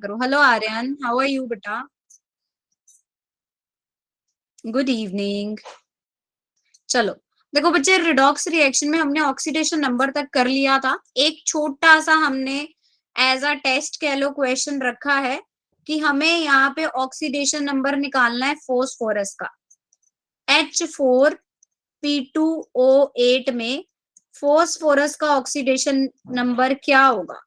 करो। Hello Aryan, how are you बेटा? Good evening. चलो देखो बच्चे, रिडॉक्स रिएक्शन में हमने ऑक्सीडेशन नंबर तक कर लिया था। एक छोटा सा हमने एज अ टेस्ट कह लो क्वेश्चन रखा है कि हमें यहाँ पे ऑक्सीडेशन नंबर निकालना है फोस्फोरस का। H4P2O8 में फोस्फोरस का ऑक्सीडेशन नंबर क्या होगा?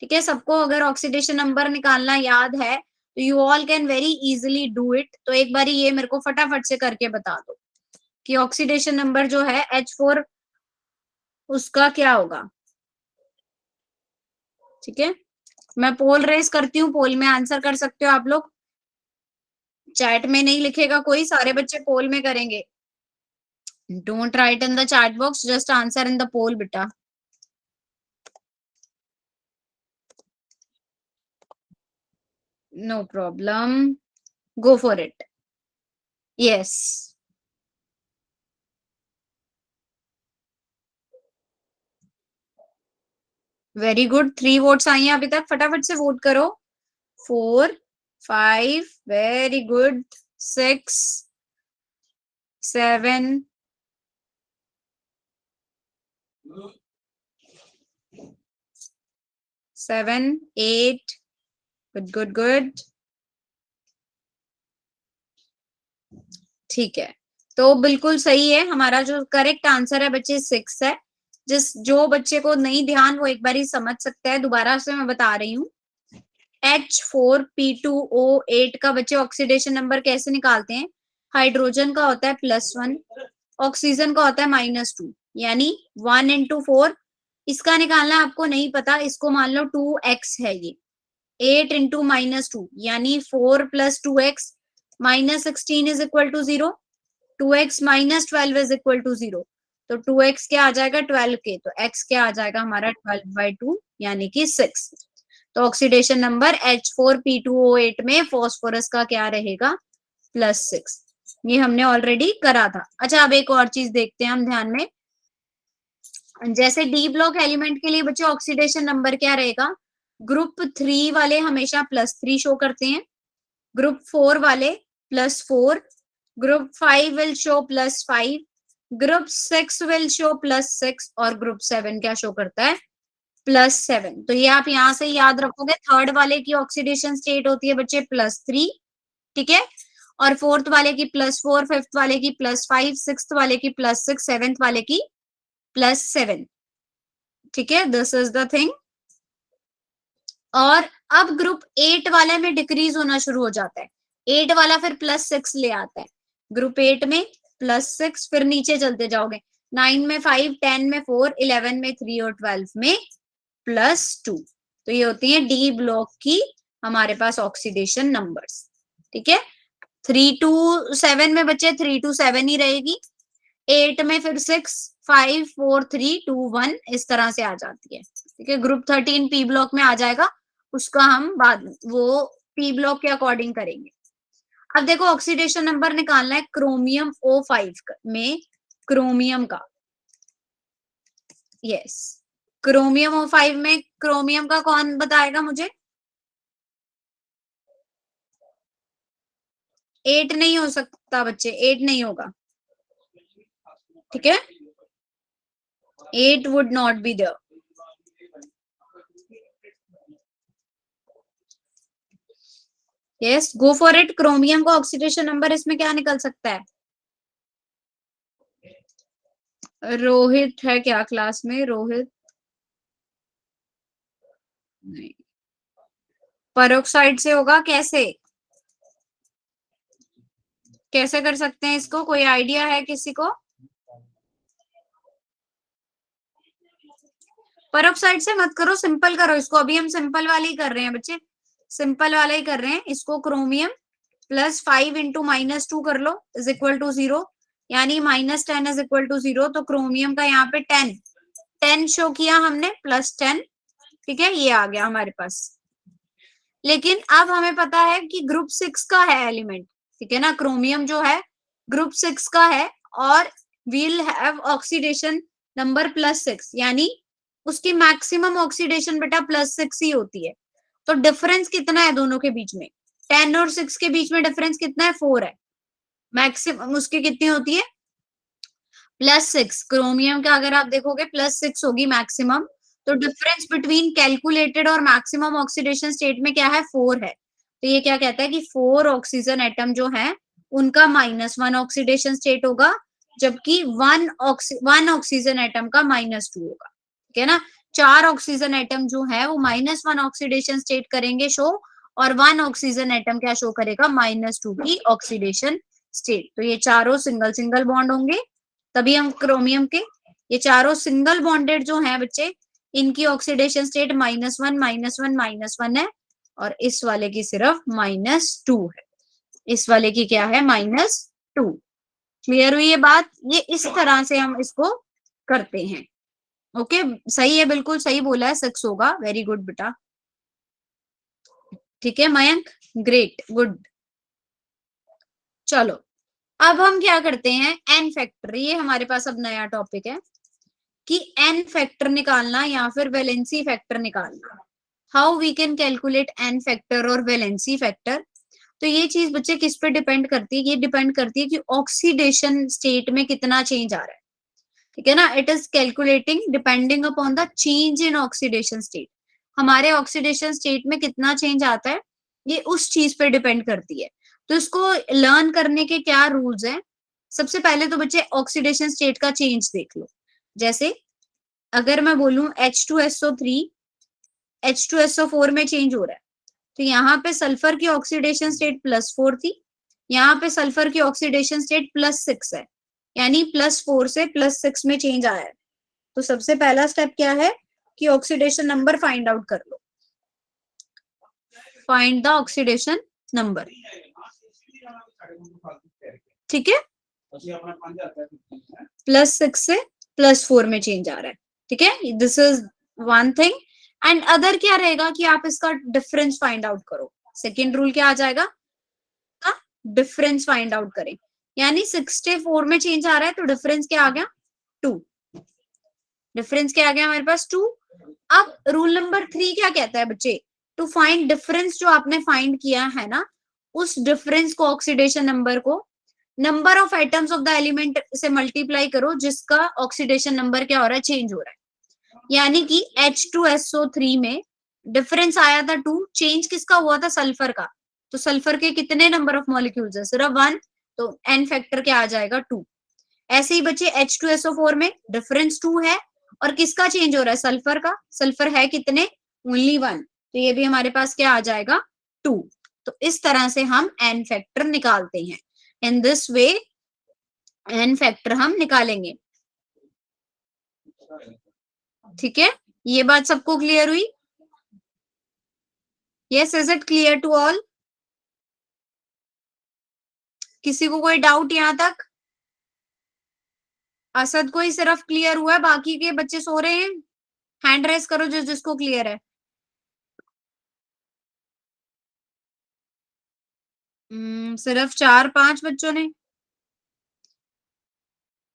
ठीक है, सबको अगर ऑक्सीडेशन नंबर निकालना याद है तो you all can very easily do it. तो एक बार ये मेरे को फटाफट से करके बता दो कि ऑक्सीडेशन नंबर जो है H4 उसका क्या होगा। ठीक है, मैं पोल रेस करती हूँ, पोल में आंसर कर सकते हो आप लोग। चैट में नहीं लिखेगा कोई, सारे बच्चे पोल में करेंगे। Don't write in the chat box, just answer in the poll बेटा। No problem, go for it. Yes, very good. 3 votes आई हैं अभी तक, फटाफट से वोट करो। 4, 5, very good. 6, 7, 7, 8, good good good. ठीक है, तो बिल्कुल सही है। हमारा जो करेक्ट आंसर है बच्चे 6 है। जो बच्चे को नहीं ध्यान वो एक बार ही समझ सकता है, दोबारा से मैं बता रही हूँ। H4P2O8 का बच्चे ऑक्सीडेशन नंबर कैसे निकालते हैं? हाइड्रोजन का होता है +1, ऑक्सीजन का होता है -2, यानी 1 into 4। इसका निकालना आपको नहीं पता, इसको मान लो 2x है ये। 8 into -2 यानी 4 + 2x, -16 is equal to 0। 2x - 12 is equal to 0। तो 2x क्या आ जाएगा? 12 के, तो x क्या आ जाएगा हमारा? 12/2 यानी कि 6। तो ऑक्सीडेशन नंबर H4P2O8 में फॉस्फोरस का क्या रहेगा? +6। ये हमने ऑलरेडी करा था। अच्छा, अब एक और चीज देखते हैं हम ध्यान में। जैसे डी ब्लॉक एलिमेंट के लिए बच्चों ऑक्सीडेशन नंबर क्या रहेगा? ग्रुप 3 वाले हमेशा +3 शो करते हैं, ग्रुप 4 वाले +4, group 5 will show +5, group 6 will show +6 और ग्रुप 7 क्या शो करता है? +7। तो ये आप यहां से याद रखोगे। थर्ड वाले की ऑक्सीडेशन स्टेट होती है बच्चे +3, ठीक है, और फोर्थ वाले की +4, फिफ्थ वाले की +5, सिक्स्थ वाले की +6, सेवेंथ वाले की +7। ठीक है, दिस इज द थिंग। और अब ग्रुप 8 वाले में डिक्रीज होना शुरू हो जाता है। 8 वाला फिर +6 ले आता है। ग्रुप 8 में +6, फिर नीचे चलते जाओगे। 9 में 5, 10 में 4, 11 में 3 और 12 में +2। तो ये होती है डी ब्लॉक की हमारे पास ऑक्सीडेशन नंबर्स। ठीक है, 3 to 7 में बच्चे 3 to 7 ही रहेगी। 8 में फिर 6, 5, 4, 3, 2, 1 इस तरह से आ जाती है। ठीक है, ग्रुप 13 पी ब्लॉक में आ जाएगा, उसका हम बाद वो पी ब्लॉक के अकॉर्डिंग करेंगे। अब देखो ऑक्सीडेशन नंबर निकालना है क्रोमियम O5 में, क्रोमियम का। यस, क्रोमियम O5 में क्रोमियम का कौन बताएगा मुझे? 8 नहीं हो सकता बच्चे, 8 नहीं होगा। ठीक है, 8 would not be there. Yes, go for it. Chromium का ऑक्सीडेशन नंबर इसमें क्या निकल सकता है? रोहित है क्या क्लास में? रोहित नहीं, पेरोक्साइड से होगा। कैसे कैसे कर सकते हैं इसको? कोई आइडिया है किसी को? पेरोक्साइड से मत करो, सिंपल करो इसको। अभी हम सिंपल वाले ही कर रहे हैं बच्चे, सिंपल वाला ही कर रहे हैं इसको। क्रोमियम +5 into -2 कर लो इज इक्वल टू 0, यानी -10 इज इक्वल टू 0। तो क्रोमियम का यहाँ पे 10 शो किया हमने, +10। ठीक है, ये आ गया हमारे पास। लेकिन अब हमें पता है कि ग्रुप 6 का है एलिमेंट। ठीक है ना, क्रोमियम जो है ग्रुप 6 का है और वील हैव ऑक्सीडेशन नंबर +6, यानी उसकी मैक्सिमम ऑक्सीडेशन बेटा +6 ही होती है। तो डिफरेंस कितना है दोनों के बीच में? 10 और 6 के बीच में डिफरेंस कितना है? 4 है। मैक्सिमम उसकी कितनी होती है? +6। क्रोमियम का अगर आप देखोगे +6 होगी मैक्सिमम। तो डिफरेंस बिटवीन कैलकुलेटेड और मैक्सिमम ऑक्सीडेशन स्टेट में क्या है? 4 है। तो ये क्या कहता है कि 4 ऑक्सीजन एटम जो है उनका -1 ऑक्सीडेशन स्टेट होगा, जबकि 1 ऑक्सीजन एटम का -2 होगा। ठीक है ना? 4 ऑक्सीजन एटम जो है वो -1 ऑक्सीडेशन स्टेट करेंगे शो, और 1 ऑक्सीजन एटम क्या शो करेगा? -2 की ऑक्सीडेशन स्टेट। तो ये चारों सिंगल सिंगल बॉन्ड होंगे, तभी हम क्रोमियम के ये चारों सिंगल बॉन्डेड जो हैं बच्चे, इनकी ऑक्सीडेशन स्टेट -1 -1 -1 है, और इस वाले की सिर्फ -2 है। इस वाले की क्या है? -2। क्लियर हुई ये बात? ये इस तरह से हम इसको करते हैं। ओके, सही है, बिल्कुल सही बोला है, 6 होगा। वेरी गुड बेटा। ठीक है मयंक, ग्रेट, गुड। चलो अब हम क्या करते हैं? N factor. ये हमारे पास अब नया टॉपिक है कि एन फैक्टर निकालना या फिर वैलेंसी फैक्टर निकालना। How we can calculate N factor और वैलेंसी फैक्टर। तो ये चीज बच्चे किस पे डिपेंड करती है? ये डिपेंड करती है कि ऑक्सीडेशन स्टेट में कितना चेंज आ रहा है। ठीक है ना? It is calculating depending upon the change in oxidation state. हमारे ऑक्सीडेशन स्टेट में कितना चेंज आता है, ये उस चीज पे डिपेंड करती है। तो इसको लर्न करने के क्या रूल्स हैं? सबसे पहले तो बच्चे ऑक्सीडेशन स्टेट का चेंज देख लो। जैसे अगर मैं बोलूं H2SO3 H2SO4 में चेंज हो रहा है, तो यहाँ पे सल्फर की ऑक्सीडेशन स्टेट +4 थी, यहाँ पे सल्फर की ऑक्सीडेशन स्टेट +6 है, यानी +4 से +6 में चेंज आया है। तो सबसे पहला स्टेप क्या है कि ऑक्सीडेशन नंबर फाइंड आउट कर लो। Find the oxidation number. ठीक है, +6 से +4 में चेंज आ रहा है। ठीक है, this is one thing. And other क्या रहेगा कि आप इसका डिफरेंस फाइंड आउट करो। सेकेंड रूल क्या आ जाएगा? डिफरेंस फाइंड आउट करें, यानी 64 में चेंज आ रहा है तो डिफरेंस क्या आ गया? 2। डिफरेंस क्या आ गया हमारे पास? 2। अब रूल नंबर 3 क्या कहता है बच्चे? टू फाइंड डिफरेंस जो आपने फाइंड किया है ना, उस डिफरेंस को, ऑक्सीडेशन नंबर को, number of atoms of the element से मल्टीप्लाई करो जिसका ऑक्सीडेशन नंबर क्या हो रहा है? चेंज हो रहा है। यानी कि H2SO3 में डिफरेंस आया था 2, चेंज किसका हुआ था? सल्फर का। तो सल्फर के कितने नंबर ऑफ मॉलिक्यूल्स है? सिर्फ 1, तो एन फैक्टर क्या आ जाएगा? 2। ऐसे ही बच्चे H2SO4 में डिफरेंस 2 है, और किसका चेंज हो रहा है? सल्फर का। सल्फर है कितने? ओनली 1, तो ये भी हमारे पास क्या आ जाएगा? 2। तो इस तरह से हम एन फैक्टर निकालते हैं। In this way N factor हम निकालेंगे। ठीक है, ये बात सबको क्लियर हुई? Yes, is it clear to all? किसी को कोई डाउट यहां तक? असद को ही सिर्फ क्लियर हुआ है, बाकी के बच्चे सो रहे हैं? हैंड रेस करो जिसको क्लियर है। सिर्फ 4-5 बच्चों ने।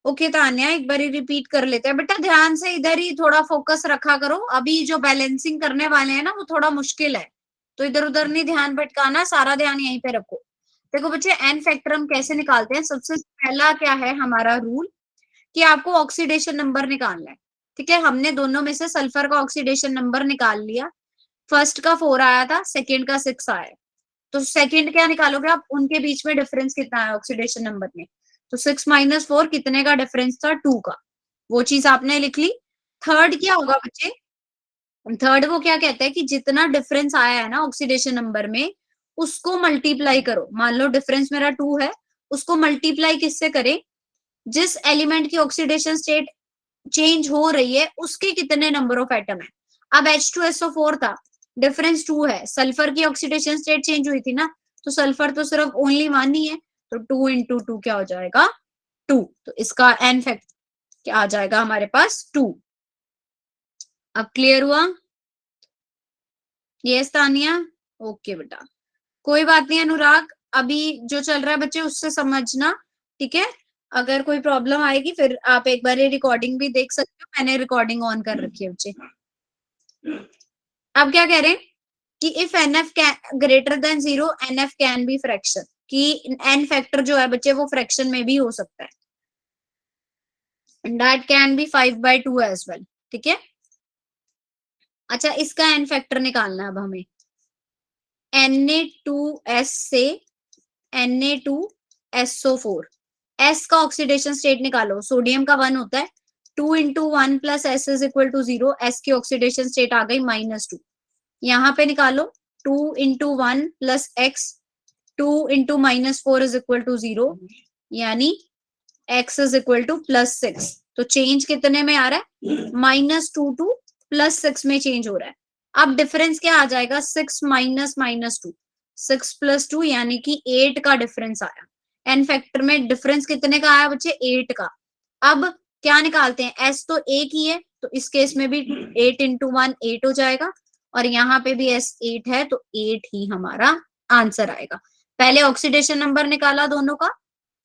ओके तान्या, एक बार रिपीट कर लेते हैं। बेटा ध्यान से इधर ही थोड़ा फोकस रखा करो, अभी जो बैलेंसिंग करने वाले हैं ना वो थोड़ा मुश्किल है, तो इधर उधर नहीं ध्यान भटकाना, सारा ध्यान यहीं पे रखो। देखो बच्चे, एन फैक्टर हम कैसे निकालते हैं? सबसे पहला क्या है हमारा रूल कि आपको ऑक्सीडेशन नंबर निकालना है। ठीक है, हमने दोनों में से सल्फर का ऑक्सीडेशन नंबर निकाल लिया। फर्स्ट का 4 आया था, सेकेंड का 6 आया। तो सेकेंड क्या निकालोगे आप? उनके बीच में डिफरेंस कितना है ऑक्सीडेशन नंबर में? तो 6 - 4 कितने का डिफरेंस था? 2 का। वो चीज आपने लिख ली। थर्ड क्या होगा बच्चे? थर्ड वो क्या कहता है कि जितना डिफरेंस आया है ना ऑक्सीडेशन नंबर में, उसको मल्टीप्लाई करो। मान लो डिफरेंस मेरा 2 है, उसको मल्टीप्लाई किससे करें? जिस एलिमेंट की ऑक्सीडेशन स्टेट चेंज हो रही है उसके कितने नंबर ऑफ एटम है। अब H2SO4 था, डिफरेंस 2 है, सल्फर की ऑक्सीडेशन स्टेट चेंज हुई थी ना, तो सल्फर तो सिर्फ ओनली 1 ही है, तो 2 × 2 क्या हो जाएगा? 2। तो इसका एन फैक्ट क्या आ जाएगा हमारे पास? 2। अब क्लियर हुआ? यस तानिया? ओके बेटा, कोई बात नहीं अनुराग, अभी जो चल रहा है बच्चे उससे समझना। ठीक है, अगर कोई प्रॉब्लम आएगी फिर आप एक बार ये रिकॉर्डिंग भी देख सकते हो, मैंने रिकॉर्डिंग ऑन कर रखी है बच्चे। अब क्या कह रहे हैं? कि if NF greater than 0 NF can be fraction, कि n फैक्टर जो है बच्चे वो फ्रैक्शन में भी हो सकता है, that can be 5/2 as well. ठीक है, अच्छा इसका n फैक्टर निकालना है अब हमें। Na2S से Na2SO4, S का ऑक्सीडेशन स्टेट निकालो, सोडियम का 1 होता है, 2 into 1 plus S is equal to 0, S की ऑक्सीडेशन स्टेट आ गई -2, यहाँ पे निकालो 2 into 1 plus x, 2 into -4 is equal to 0, यानी x इज इक्वल टू +6। तो चेंज कितने में आ रहा है, -2 टू +6 में चेंज हो रहा है। अब डिफरेंस क्या आ जाएगा, 6 माइनस -2, 6 + 2 यानी कि 8 का डिफरेंस आया। एन फैक्टर में डिफरेंस कितने का आया बच्चे, 8 का। अब क्या निकालते हैं, s तो एक ही है, तो इस केस में भी 8 इंटू 1 8 हो जाएगा, और यहाँ पे भी s 8 है, तो 8 ही हमारा आंसर आएगा। पहले ऑक्सीडेशन नंबर निकाला दोनों का,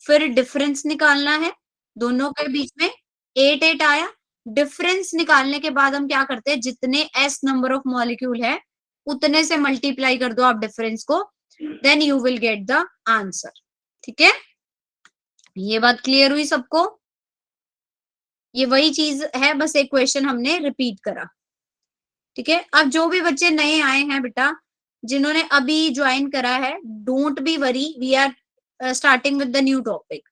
फिर डिफरेंस निकालना है, दोनों के बीच में 8 8 आया। डिफरेंस निकालने के बाद हम क्या करते हैं, जितने s नंबर ऑफ मॉलिक्यूल है उतने से मल्टीप्लाई कर दो आप डिफरेंस को, then you will get the answer. ठीक है, ये बात क्लियर हुई सबको? ये वही चीज है, बस एक क्वेश्चन हमने रिपीट करा। ठीक है, अब जो भी बच्चे नए आए हैं बेटा, जिन्होंने अभी ज्वाइन करा है, don't be worry, we are starting with the new topic.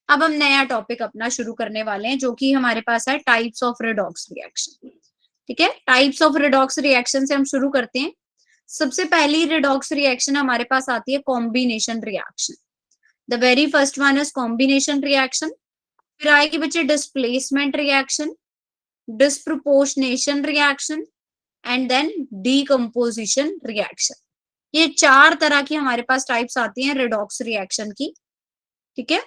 अब हम नया टॉपिक अपना शुरू करने वाले हैं, जो कि हमारे पास है टाइप्स ऑफ रेडॉक्स रिएक्शन। ठीक है, टाइप्स ऑफ रेडॉक्स रिएक्शन से हम शुरू करते हैं। सबसे पहली रेडॉक्स रिएक्शन हमारे पास आती है combination reaction. The very first one is combination reaction. फिर आएगी बच्चे displacement reaction, disproportionation reaction, and then decomposition reaction. ये 4 तरह की हमारे पास टाइप्स आती हैं रेडॉक्स रिएक्शन की। ठीक है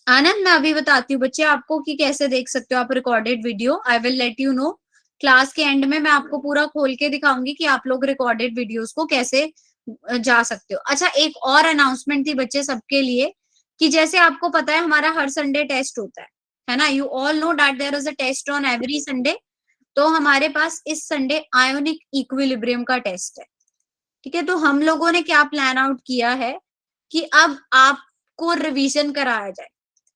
आनंद, मैं अभी बताती हूँ बच्चे आपको कि कैसे देख सकते हो आप recorded video. I will let you know, class के एंड में मैं आपको पूरा खोल के दिखाऊंगी कि आप लोग रिकॉर्डेड वीडियोस को कैसे जा सकते हो। अच्छा, एक और अनाउंसमेंट थी बच्चे सबके लिए, कि जैसे आपको पता है हमारा हर संडे टेस्ट होता है ना, you all know that there is a test on every Sunday. तो हमारे पास इस संडे आयोनिक इक्विलिब्रियम का टेस्ट है। ठीक है, तो हम लोगों ने क्या प्लान आउट किया है कि अब आपको रिवीजन कराया जाए।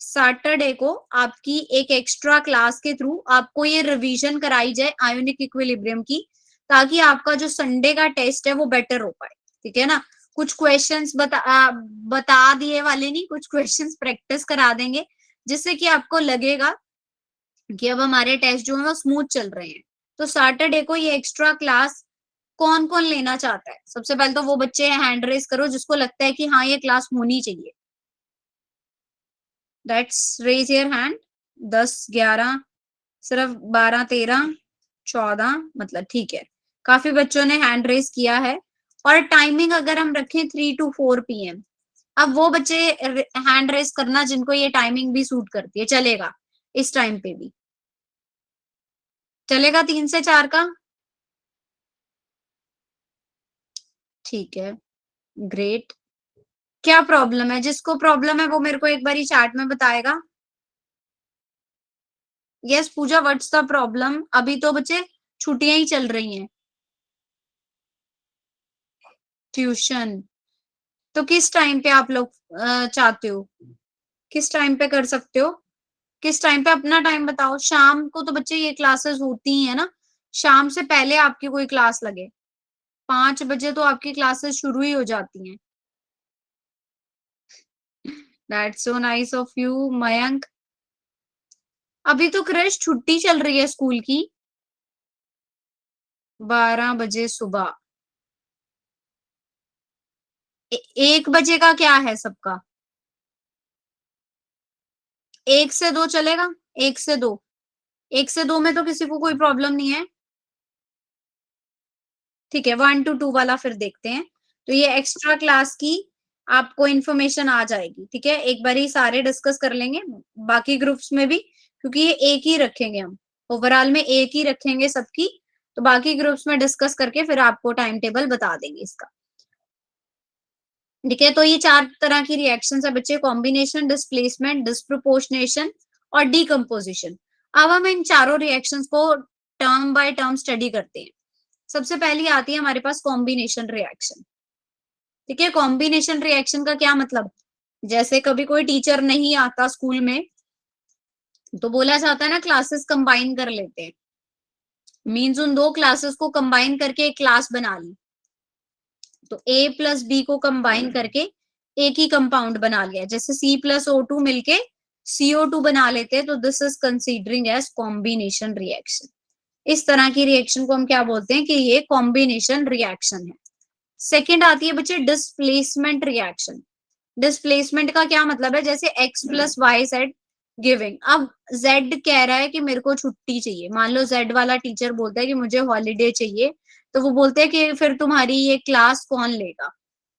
सैटरडे को आपकी एक एक्स्ट्रा क्लास के थ्रू आपको ये रिवीजन कराई जाए आयोनिक इक्विलिब्रियम की, ताकि आपका जो संडे का टेस्ट है वो बेटर हो पाए। ठीक है ना, कुछ क्वेश्चंस बता दिए वाले नहीं, कुछ क्वेश्चंस प्रैक्टिस करा देंगे, जिससे कि आपको लगेगा कि अब हमारे टेस्ट जो है वो स्मूथ चल रहे हैं। तो सैटरडे को ये एक्स्ट्रा क्लास कौन कौन लेना चाहता है? सबसे पहले तो वो बच्चे हैंड रेस करो जिसको लगता है कि हाँ ये क्लास होनी चाहिए। That's raise your hand. 10 11 सिर्फ 12 13 14, मतलब ठीक है, काफी बच्चों ने हैंड रेस किया है। और टाइमिंग अगर हम रखें 3 to 4 PM, अब वो बच्चे हैंड रेस करना जिनको ये टाइमिंग भी सूट करती है, चलेगा इस टाइम पे भी चलेगा 3 से 4 का। ठीक है, ग्रेट। क्या प्रॉब्लम है? जिसको प्रॉब्लम है वो मेरे को एक बार चैट में बताएगा। Yes Puja, what's the problem? अभी तो बच्चे छुट्टियां ही चल रही हैं। ट्यूशन तो किस टाइम पे आप लोग चाहते हो, किस टाइम पे कर सकते हो, किस टाइम पे? अपना टाइम बताओ। शाम को तो बच्चे ये क्लासेस होती ही है ना, शाम से पहले आपकी कोई क्लास लगे, 5 बजे तो आपकी क्लासेस शुरू ही हो जाती हैं। That's so nice of you Mayank. अभी तो क्रिश छुट्टी चल रही है स्कूल की, 12 बजे सुबह। 1 बजे का क्या है सबका? 1 से 2 चलेगा? 1 से 2, 1 से 2 में तो किसी को कोई प्रॉब्लम नहीं है। ठीक है, 1 to 2 वाला फिर देखते हैं। तो ये एक्स्ट्रा क्लास की आपको इन्फॉर्मेशन आ जाएगी। ठीक है, एक बार ही सारे डिस्कस कर लेंगे बाकी ग्रुप्स में भी, क्योंकि ये एक ही रखेंगे हम, ओवरऑल में एक ही रखेंगे सबकी। तो बाकी ग्रुप्स में डिस्कस करके फिर आपको टाइम टेबल बता देंगे इसका। ठीक है, तो ये 4 तरह की रिएक्शंस है बच्चे, कॉम्बिनेशन, डिस्प्लेसमेंट, डिस्प्रोपोर्शनेशन और डीकम्पोजिशन। अब हम इन चारों रिएक्शंस को टर्म बाय टर्म स्टडी करते हैं। सबसे पहली आती है हमारे पास कॉम्बिनेशन रिएक्शन। ठीक है, कॉम्बिनेशन रिएक्शन का क्या मतलब, जैसे कभी कोई टीचर नहीं आता स्कूल में तो बोला जाता है ना क्लासेस कंबाइन कर लेते हैं, मीन्स उन दो क्लासेस को कंबाइन करके एक क्लास बना ली, तो ए प्लस बी को कंबाइन करके एक ही कंपाउंड बना लिया, जैसे सी प्लस ओ टू मिलके CO2 बना लेते हैं, तो this is considering as combination reaction. इस तरह की रिएक्शन को हम क्या बोलते हैं कि ये कॉम्बिनेशन रिएक्शन है। सेकेंड आती है बच्चे डिस्प्लेसमेंट रिएक्शन। डिस्प्लेसमेंट का क्या मतलब है, जैसे x plus Y Z giving, अब z कह रहा है कि मेरे को छुट्टी चाहिए, मान लो z वाला टीचर बोलता है कि मुझे हॉलीडे चाहिए, तो वो बोलते हैं कि फिर तुम्हारी ये क्लास कौन लेगा,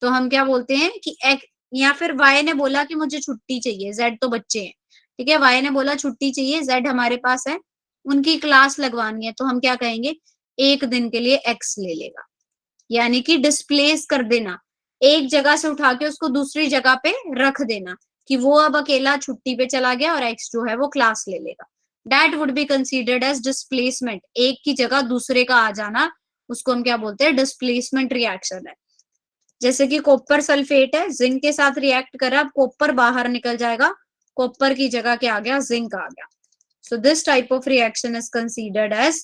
तो हम क्या बोलते हैं कि x, या फिर y ने बोला कि मुझे छुट्टी चाहिए, z तो बच्चे हैं, ठीक है, y ने बोला छुट्टी चाहिए, z हमारे पास है, उनकी क्लास लगवानी है, तो हम क्या कहेंगे, एक दिन के लिए x ले लेगा, यानी कि डिस्प्लेस कर देना, एक जगह से उठा के उसको दूसरी जगह पे रख देना, कि वो अब अकेला छुट्टी पे चला गया और एक्स जो है वो क्लास ले लेगा। That would be considered as displacement, एक की जगह दूसरे का आ जाना, उसको हम क्या बोलते हैं, डिस्प्लेसमेंट रिएक्शन है। जैसे कि कॉपर सल्फेट है, जिंक के साथ रिएक्ट करा, अब कॉपर बाहर निकल जाएगा, कॉपर की जगह क्या आ गया, जिंक आ गया। So this type of reaction is considered as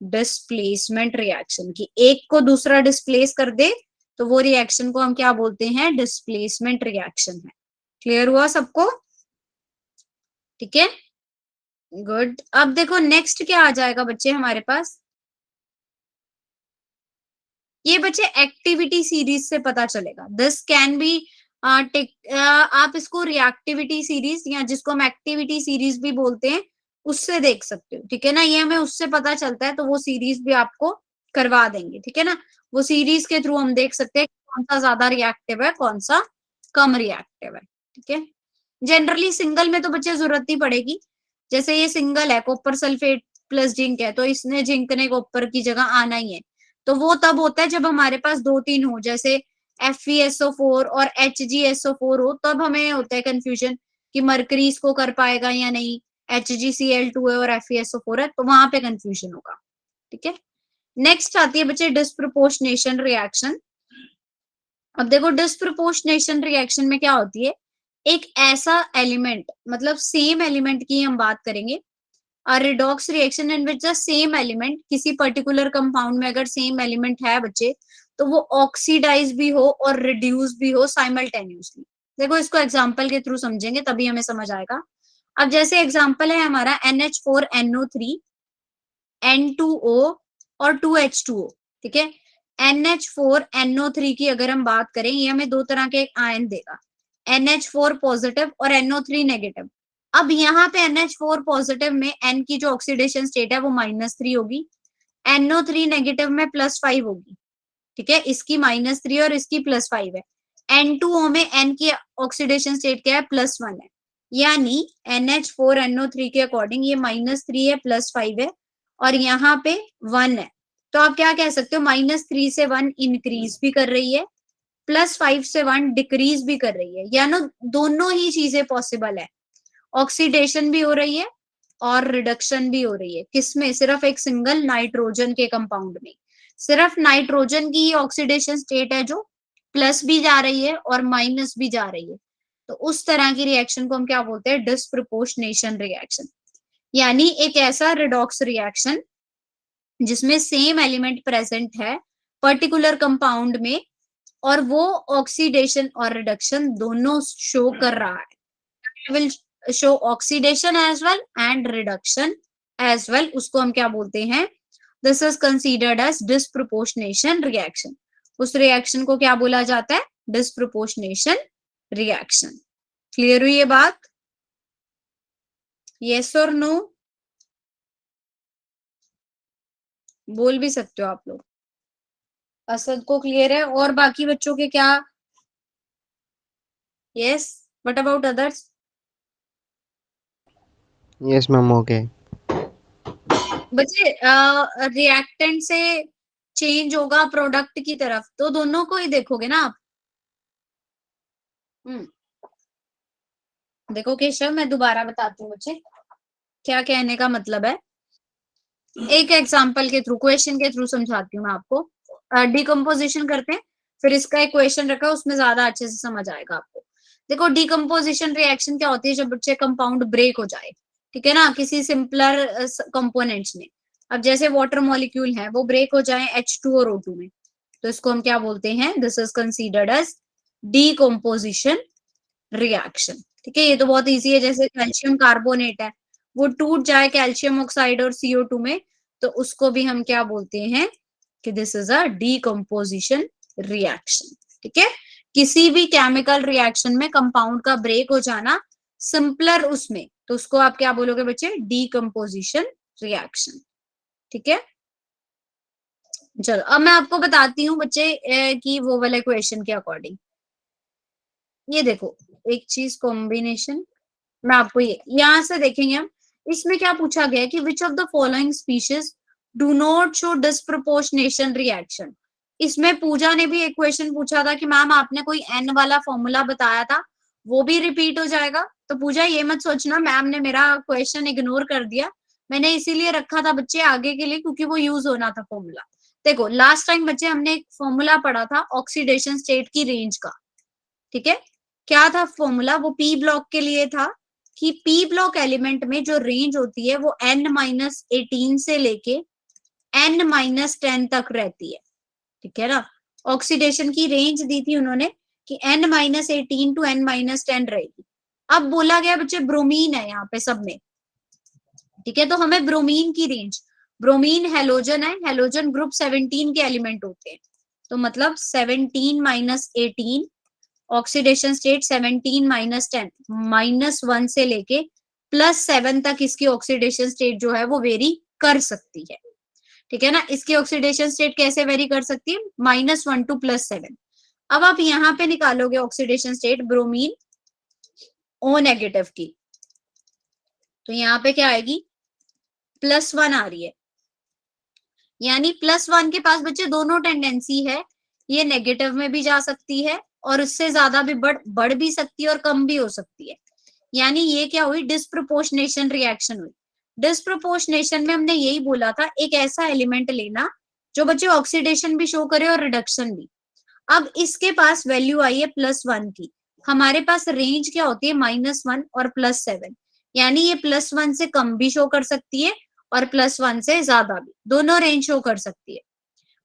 displacement reaction, कि एक को दूसरा डिस्प्लेस कर दे, तो वो रिएक्शन को हम क्या बोलते हैं, डिस्प्लेसमेंट रिएक्शन है। क्लियर हुआ सबको? ठीक है, गुड। अब देखो नेक्स्ट क्या आ जाएगा बच्चे हमारे पास, ये बच्चे एक्टिविटी सीरीज से पता चलेगा। दिस कैन बी आप इसको रिएक्टिविटी सीरीज या जिसको हम एक्टिविटी सीरीज भी बोलते हैं उससे देख सकते हो, ठीक है ना, ये हमें उससे पता चलता है, तो वो सीरीज भी आपको करवा देंगे, ठीक है ना, वो सीरीज के थ्रू हम देख सकते हैं कौन सा ज्यादा रिएक्टिव है, कौन सा कम रिएक्टिव है। ठीक है, जनरली सिंगल में तो बच्चे जरूरत नहीं पड़ेगी, जैसे ये सिंगल है, कॉपर सल्फेट प्लस जिंक है, तो इसने जिंक ने कॉपर की जगह आना ही है, तो वो तब होता है जब हमारे पास दो तीन हो, जैसे FeSO4 और HgSO4 हो, तब हमें होता है कंफ्यूजन कि मरकरी इसको कर पाएगा या नहीं, HgCl2 है और FeSO4 है, तो वहां पे कंफ्यूजन होगा। ठीक है, नेक्स्ट आती है बच्चे डिस्प्रोपोर्शनेशन रिएक्शन। अब देखो डिस्प्रोपोर्शनेशन रिएक्शन में क्या होती है, एक ऐसा एलिमेंट, मतलब सेम एलिमेंट की हम बात करेंगे, redox reaction in which the same element, किसी पर्टिकुलर कंपाउंड में अगर सेम एलिमेंट है बच्चे, तो वो ऑक्सीडाइज भी हो और रिड्यूस भी हो साइमल्टेनियसली। देखो इसको एग्जांपल के थ्रू समझेंगे तभी हमें समझ आएगा। अब जैसे एग्जांपल है हमारा NH4NO3 N2O और 2H2O, ठीक है, NH4NO3 की अगर हम बात करें, ये हमें दो तरह के आयन देगा, NH4 पॉजिटिव और NO3 नेगेटिव। अब यहाँ पे NH4 पॉजिटिव में N की जो ऑक्सीडेशन स्टेट है वो -3 होगी, NO3 नेगेटिव में +5 होगी, ठीक है, इसकी -3 और इसकी +5 है। N2O में N की ऑक्सीडेशन स्टेट क्या है, +1 है, यानी NH4NO3 के अकॉर्डिंग ये -3 है, +5 है, और यहाँ पे 1 है, तो आप क्या कह सकते हो, -3 से 1 इंक्रीज भी कर रही है, +5 से 1 डिक्रीज भी कर रही है, यानी दोनों ही चीजें पॉसिबल है, ऑक्सीडेशन भी हो रही है और रिडक्शन भी हो रही है, किसमें, सिर्फ एक सिंगल नाइट्रोजन के कंपाउंड में, सिर्फ नाइट्रोजन की ही ऑक्सीडेशन स्टेट है जो प्लस भी जा रही है और माइनस भी जा रही है, तो उस तरह की रिएक्शन को हम क्या बोलते हैं, डिस्प्रोपोर्शनेशन रिएक्शन, यानी एक ऐसा रिडॉक्स रिएक्शन जिसमें सेम एलिमेंट प्रेजेंट है पर्टिकुलर कंपाउंड में, और वो ऑक्सीडेशन और रिडक्शन दोनों शो कर रहा है, will show oxidation as well and reduction as well, उसको हम क्या बोलते हैं, this is considered as disproportionation reaction. उस रिएक्शन को क्या बोला जाता है, डिस्प्रोपोर्शनेशन रिएक्शन। क्लियर हुई ये बात, यस और नो? बोल भी सकते हो आप लोग। असद को क्लियर है, और बाकी बच्चों के क्या? Yes, what about others? Yes, ma'am. Okay. बच्चे रिएक्टेंट से चेंज होगा प्रोडक्ट की तरफ, तो दोनों को ही देखोगे ना आप। देखो केशव, मैं दोबारा बताती हूँ बच्चे क्या कहने का मतलब है। एक एग्जांपल के थ्रू, क्वेश्चन के थ्रू समझाती हूँ मैं आपको। डिकम्पोजिशन करते हैं, फिर इसका एक क्वेश्चन रखा है, उसमें ज्यादा अच्छे से समझ आएगा आपको। देखो डिकम्पोजिशन रिएक्शन क्या होती है, जब बच्चे कंपाउंड ब्रेक हो जाए, ठीक है ना, किसी सिंपलर कंपोनेंट्स में। अब जैसे वाटर मॉलिक्यूल है, वो ब्रेक हो जाए H2 और O2 में, तो इसको हम क्या बोलते हैं, this is considered as decomposition reaction. ठीक है, ये तो बहुत इजी है। जैसे कैल्शियम कार्बोनेट है, वो टूट जाए कैल्शियम ऑक्साइड और CO2 में, तो उसको भी हम क्या बोलते हैं कि this is a decomposition reaction. ठीक है, किसी भी केमिकल रिएक्शन में कंपाउंड का ब्रेक हो जाना सिंपलर उसमें, तो उसको आप क्या बोलोगे बच्चे, डीकम्पोजिशन रिएक्शन। ठीक है, चलो अब मैं आपको बताती हूँ बच्चे कि वो वाले क्वेश्चन के अकॉर्डिंग। ये देखो एक चीज कॉम्बिनेशन, मैं आपको ये यहां से देखेंगे हम, इसमें क्या पूछा गया है कि which of the following species do not show disproportionation reaction. इसमें पूजा ने भी एक क्वेश्चन पूछा था कि मैम आपने कोई एन वाला फॉर्मूला बताया था, वो भी रिपीट हो जाएगा। तो पूजा ये मत सोचना मैम ने मेरा क्वेश्चन इग्नोर कर दिया, मैंने इसीलिए रखा था बच्चे आगे के लिए, क्योंकि वो यूज होना था फॉर्मूला। देखो लास्ट टाइम बच्चे हमने एक फॉर्मूला पढ़ा था ऑक्सीडेशन स्टेट की रेंज का। ठीक है, क्या था फॉर्मूला, वो पी ब्लॉक के लिए था कि पी ब्लॉक एलिमेंट में जो रेंज होती है वो N-18 से लेके N-10 तक रहती है। ठीक है ना, ऑक्सीडेशन की रेंज दी थी उन्होंने कि N-18 टू N-10 रहेगी। अब बोला गया बच्चे ब्रोमीन है यहाँ पे सब में, ठीक है, तो हमें ब्रोमीन की रेंज, ब्रोमीन हेलोजन है, हेलोजन ग्रुप 17 के एलिमेंट होते हैं, तो मतलब 17-18, ऑक्सीडेशन स्टेट 17-10 -1 से लेके +7 तक इसकी ऑक्सीडेशन स्टेट जो है वो वेरी कर सकती है। ठीक है ना, इसकी ऑक्सीडेशन स्टेट कैसे वेरी कर सकती है, -1 टू +7। अब आप यहाँ पे निकालोगे oxidation state bromine O negative की, तो यहाँ पे क्या आएगी, +1 आ रही है, यानी +1 के पास बच्चे दोनों टेंडेंसी है, ये नेगेटिव में भी जा सकती है और उससे ज्यादा भी बढ़ भी सकती है और कम भी हो सकती है। यानी ये क्या हुई, डिस्प्रोपोर्शनेशन रिएक्शन हुई। डिस्प्रोपोर्शनेशन में हमने यही बोला था, एक ऐसा एलिमेंट लेना जो बच्चे ऑक्सीडेशन भी शो करे और रिडक्शन भी। अब इसके पास वैल्यू आई है +1 की, हमारे पास रेंज क्या होती है, -1 और +7, यानी ये +1 से कम भी शो कर सकती है और +1 से ज्यादा भी, दोनों रेंज शो कर सकती है।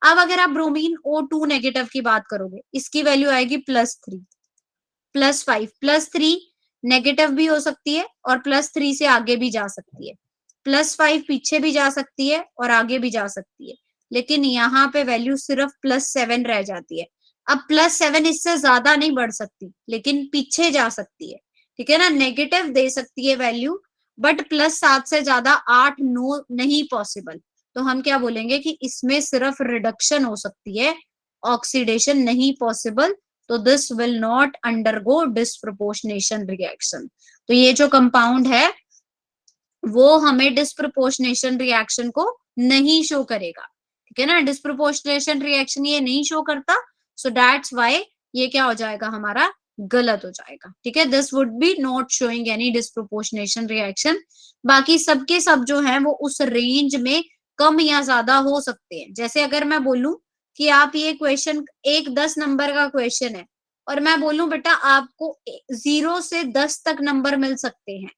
अब अगर आप ब्रोमीन O2 नेगेटिव की बात करोगे, इसकी वैल्यू आएगी +3, +5, +3 नेगेटिव भी हो सकती है और +3 से आगे भी जा सकती है, +5 पीछे भी जा सकती है और आगे भी जा सकती है, लेकिन यहाँ पे वैल्यू सिर्फ +7 रह जाती है। अब +7 इससे ज्यादा नहीं बढ़ सकती, लेकिन पीछे जा सकती है। ठीक है ना, नेगेटिव दे सकती है वैल्यू, बट +7 से ज्यादा 8-9 नहीं पॉसिबल। तो हम क्या बोलेंगे कि इसमें सिर्फ रिडक्शन हो सकती है, ऑक्सीडेशन नहीं पॉसिबल, तो this will not undergo disproportionation reaction. तो ये जो कंपाउंड है वो हमें डिस्प्रोपोर्शनेशन रिएक्शन को नहीं शो करेगा। ठीक है ना, डिस्प्रोपोर्शनेशन रिएक्शन ये नहीं शो करता, सो दैट्स व्हाई ये क्या हो जाएगा हमारा, गलत हो जाएगा। ठीक है, this would be not showing any disproportionation reaction. बाकी सबके सब जो है वो उस रेंज में कम या ज्यादा हो सकते हैं। जैसे अगर मैं बोलूं कि आप ये क्वेश्चन, एक 10 नंबर का क्वेश्चन है और मैं बोलूं बेटा आपको 0 से 10 तक नंबर मिल सकते हैं,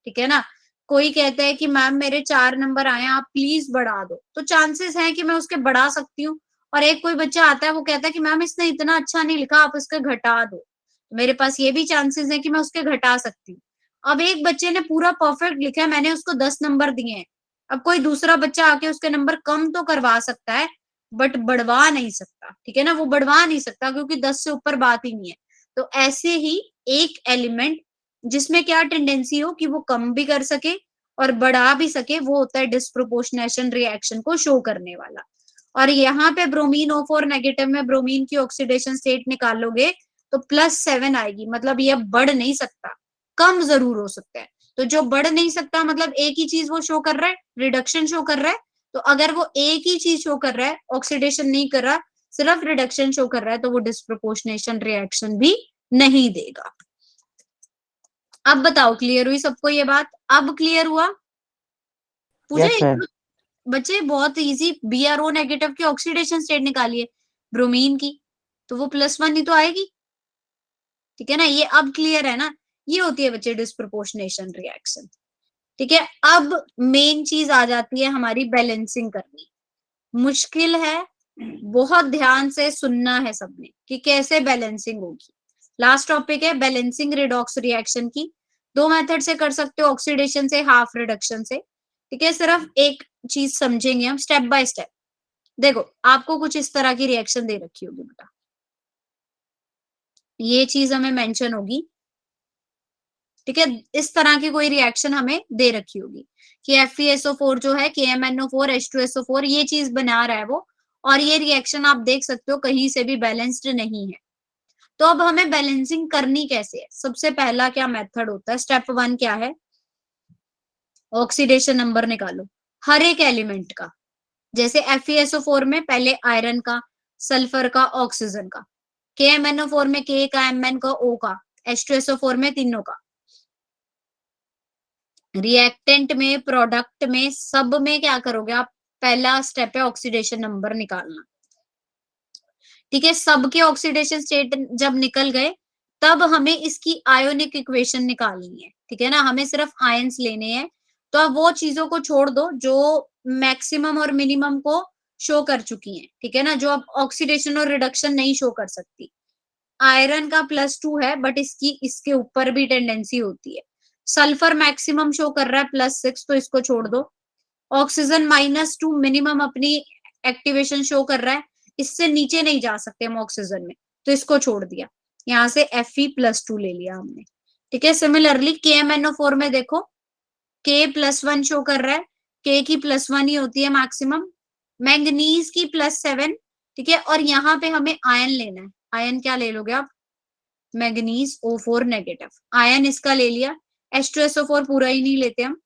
ठीक है ना, कोई कहता है कि मैम मेरे 4 नंबर आए आप प्लीज बढ़ा दो, तो चांसेस हैं कि मैं उसके बढ़ा सकती हूँ। और एक कोई बच्चा आता है वो कहता है कि मैम इसने इतना अच्छा नहीं लिखा आप इसके घटा दो, मेरे पास ये भी चांसेस है कि मैं उसके घटा सकती हूँ। अब एक बच्चे ने पूरा परफेक्ट लिखा है, मैंने उसको 10 नंबर दिए हैं, अब कोई दूसरा बच्चा आके उसके नंबर कम तो करवा सकता है बट बढ़वा नहीं सकता। ठीक है ना, वो बढ़वा नहीं सकता क्योंकि 10 से ऊपर बात ही नहीं है। तो ऐसे ही एक एलिमेंट जिसमें क्या टेंडेंसी हो कि वो कम भी कर सके और बढ़ा भी सके, वो होता है डिस्प्रोपोर्शनेशन रिएक्शन को शो करने वाला। और यहाँ पे ब्रोमीन O4 नेगेटिव में ब्रोमीन की ऑक्सीडेशन स्टेट निकालोगे तो +7 आएगी, मतलब ये बढ़ नहीं सकता, कम जरूर हो सकता है। तो जो बढ़ नहीं सकता मतलब एक ही चीज वो शो कर रहा है, रिडक्शन शो कर रहा है, तो अगर वो एक ही चीज शो कर रहा है, ऑक्सीडेशन नहीं कर रहा, सिर्फ रिडक्शन शो कर रहा है, तो वो डिस्प्रोपोर्शनेशन रिएक्शन भी नहीं देगा। अब बताओ क्लियर हुई सबको ये बात, अब क्लियर हुआ? पूजा यस मैम। बच्चे बहुत इजी, BrO नेगेटिव की ऑक्सीडेशन स्टेट निकालिए ब्रोमीन की, तो वो +1 ही तो आएगी, ठीक है ना। ये अब क्लियर है ना, ये होती है बच्चे डिस्प्रोपोर्शनेशन रिएक्शन, ठीक है। अब मेन चीज आ जाती है हमारी बैलेंसिंग करनी, मुश्किल है, बहुत ध्यान से सुनना है सबने कि कैसे बैलेंसिंग होगी। लास्ट टॉपिक है बैलेंसिंग रिडॉक्स रिएक्शन की, 2 मेथड से कर सकते हो, ऑक्सीडेशन से, हाफ रिडक्शन से, ठीक है। सिर्फ एक चीज समझेंगे हम स्टेप बाय स्टेप। देखो आपको कुछ इस तरह की रिएक्शन दे रखी होगी बेटा, ये चीज हमें मेंशन होगी, ठीक है। इस तरह की कोई रिएक्शन हमें दे रखी होगी कि FeSO4 जो है KMnO4 H2SO4 ये चीज बना रहा है वो, और ये रिएक्शन आप देख सकते हो कहीं से भी बैलेंस्ड नहीं है। तो अब हमें बैलेंसिंग करनी कैसे है, सबसे पहला क्या मेथड होता है, स्टेप 1 क्या है, ऑक्सीडेशन नंबर निकालो हर एक एलिमेंट का। जैसे FeSO4 में पहले आयरन का, सल्फर का, ऑक्सीजन का, KMnO4 में K का, Mn का, O का, H2SO4 में तीनों का, रिएक्टेंट में, प्रोडक्ट में, सब में क्या करोगे आप, पहला स्टेप है ऑक्सीडेशन नंबर निकालना, ठीक है। सबके ऑक्सीडेशन स्टेट जब निकल गए तब हमें इसकी आयोनिक इक्वेशन निकालनी है, ठीक है ना, हमें सिर्फ आयंस लेने हैं। तो अब वो चीजों को छोड़ दो जो मैक्सिमम और मिनिमम को शो कर चुकी हैं, ठीक है ना, जो अब ऑक्सीडेशन और रिडक्शन नहीं शो कर सकती। आयरन का +2 है बट इसकी इसके ऊपर भी टेंडेंसी होती है। सल्फर मैक्सिमम शो कर रहा है +6, तो इसको छोड़ दो। ऑक्सीजन -2 मिनिमम अपनी एक्टिवेशन शो कर रहा है, इससे नीचे नहीं जा सकते हम ऑक्सीजन में, तो इसको छोड़ दिया, यहाँ से Fe+2 ले लिया हमने, ठीक है। सिमिलरली KMnO4 में देखो K+1 शो कर रहा है, K की +1 ही होती है मैक्सिमम, मैंगनीज की +7, ठीक है। और यहाँ पे हमें आयन लेना है, आयन क्या ले लोगे आप, मैंगनीज O4 नेगेटिव, आयन इसका ले लिया। H2SO4 पूरा ही नहीं लेते हम,